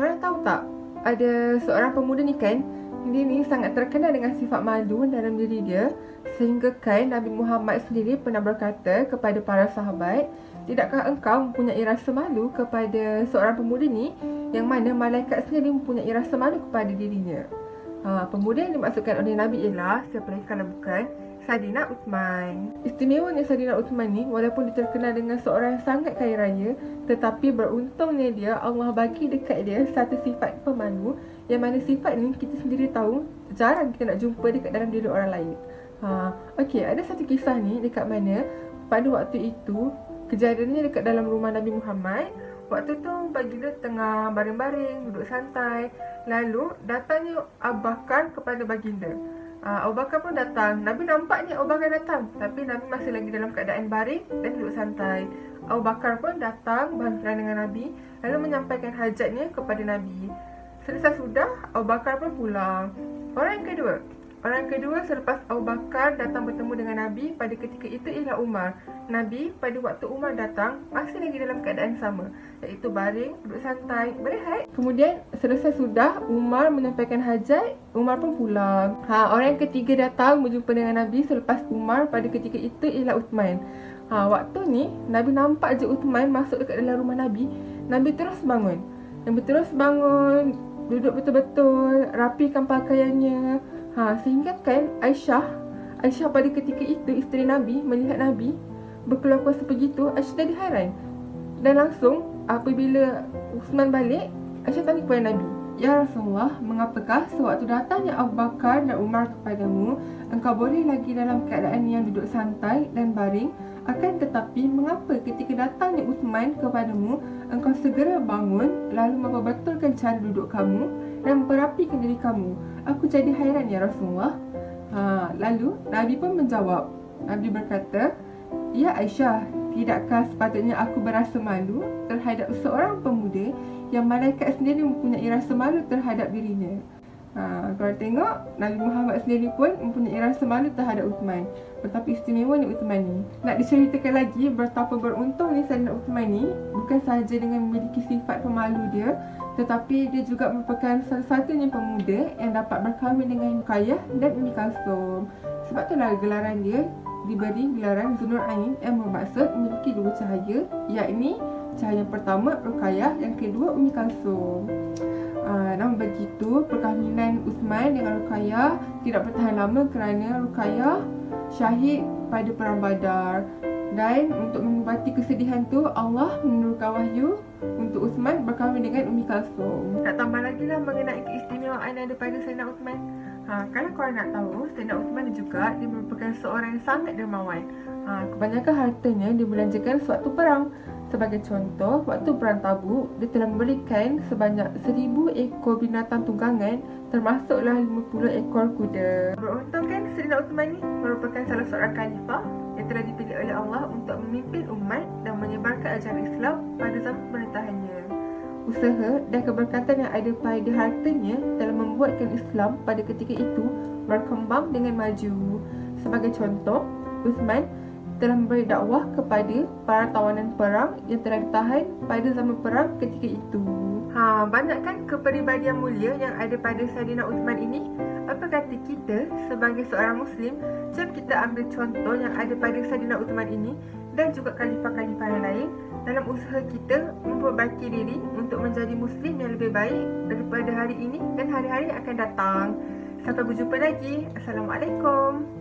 Korang tahu tak, ada seorang pemuda ni kan, dia ni sangat terkenal dengan sifat malu dalam diri dia, sehingga kan Nabi Muhammad sendiri pernah berkata kepada para sahabat, tidakkah engkau mempunyai rasa malu kepada seorang pemuda ni, yang mana malaikat sendiri mempunyai rasa malu kepada dirinya. Pemuda yang dimaksudkan oleh Nabi ialah, siapa lagi kalau bukan Saidina Uthman. Istimewanya Saidina Uthman ni, walaupun dia terkenal dengan seorang yang sangat kaya raya, tetapi beruntungnya dia, Allah bagi dekat dia satu sifat pemalu, yang mana sifat ni kita sendiri tahu jarang kita nak jumpa dekat dalam diri orang lain. Okey, ada satu kisah ni dekat mana pada waktu itu kejadiannya dekat dalam rumah Nabi Muhammad. Waktu tu baginda tengah baring-baring, duduk santai. Lalu datangnya Abu Bakar kepada baginda. Abu Bakar pun datang. Nabi nampak ni Abu Bakar datang, tapi Nabi masih lagi dalam keadaan baring dan duduk santai. Abu Bakar pun datang berhadapan dengan Nabi, lalu menyampaikan hajatnya kepada Nabi. Selesai sudah, Abu Bakar pun pulang. Orang yang kedua selepas Abu Bakar datang bertemu dengan Nabi pada ketika itu ialah Umar. Nabi pada waktu Umar datang masih lagi dalam keadaan sama, iaitu baring, duduk santai, berehat. Kemudian selesai sudah, Umar menyampaikan hajat, Umar pun pulang. Orang yang ketiga datang berjumpa dengan Nabi selepas Umar pada ketika itu ialah Uthman. Waktu ni Nabi nampak je Uthman masuk dekat dalam rumah Nabi. Nabi terus bangun. Duduk betul-betul, rapikan pakaiannya. Sehingga kan Aisyah pada ketika itu, isteri Nabi, melihat Nabi berkeluar kuasa begitu, Aisyah jadi hairan. Dan langsung apabila Uthman balik, Aisyah tanya kepada Nabi, "Ya Rasulullah, mengapakah sewaktu datangnya Abu Bakar dan Umar kepadamu, engkau boleh lagi dalam keadaan yang duduk santai dan baring? Akan tetapi mengapa ketika datangnya Uthman kepadamu, engkau segera bangun, lalu memperbetulkan cara duduk kamu dan merapikan diri kamu? Aku jadi hairan ya Rasulullah." Lalu Nabi pun menjawab. Nabi berkata, "Ya Aisyah, tidakkah sepatutnya aku berasa malu terhadap seorang pemuda yang malaikat sendiri mempunyai rasa malu terhadap dirinya?" Kalau tengok, Nabi Muhammad sendiri pun mempunyai rasa malu terhadap Uthman. Betapa istimewanya Uthman ni. Nak diceritakan lagi betapa beruntung ni Saidina Uthman ni, bukan sahaja dengan memiliki sifat pemalu dia, tetapi dia juga merupakan satu-satunya pemuda yang dapat berkahwin dengan Ruqayyah dan Ummi Kalsum. Sebab itulah gelaran dia diberi gelaran Zunul Ain, yang bermaksud memiliki dua cahaya, yakni cahaya yang pertama Ruqayyah, yang kedua Ummi Kalsum. Namun begitu, perkahwinan Uthman dengan Ruqayyah tidak bertahan lama kerana Ruqayyah syahid pada perang Badar. Dan untuk mengubati kesedihan tu, Allah menurunkan wahyu untuk Uthman berkahwin dengan Ummi Kalsum. Nak tambah lagi lah mengenai keistimewaan yang ada pada Saidina Uthman. Kalau korang nak tahu, Saidina Uthman juga dia merupakan seorang yang sangat dermawan. Kebanyakan hartanya dibelanjakan sewaktu perang. Sebagai contoh, waktu perang Tabuk, dia telah memberikan sebanyak 1000 ekor binatang tunggangan, termasuklah 50 ekor kuda. Beruntung kan Saidina Uthman ni merupakan salah seorang khalifah yang telah dipilih oleh Allah untuk memimpin umat dan menyebarkan ajaran Islam pada zaman pemerintahannya. Usaha dan keberkatan yang ada pada hartanya telah membuatkan Islam pada ketika itu berkembang dengan maju. Sebagai contoh, Uthman telah memberi dakwah kepada para tawanan perang yang telah ditahan pada zaman perang ketika itu. Banyak kan kepribadian mulia yang ada pada Saidina Uthman ini? Apa kata kita sebagai seorang Muslim, jom kita ambil contoh yang ada pada Saidina Uthman ini dan juga khalifah-khalifah yang lain dalam usaha kita memperbaiki diri untuk menjadi Muslim yang lebih baik daripada hari ini dan hari-hari yang akan datang. Sampai berjumpa lagi. Assalamualaikum.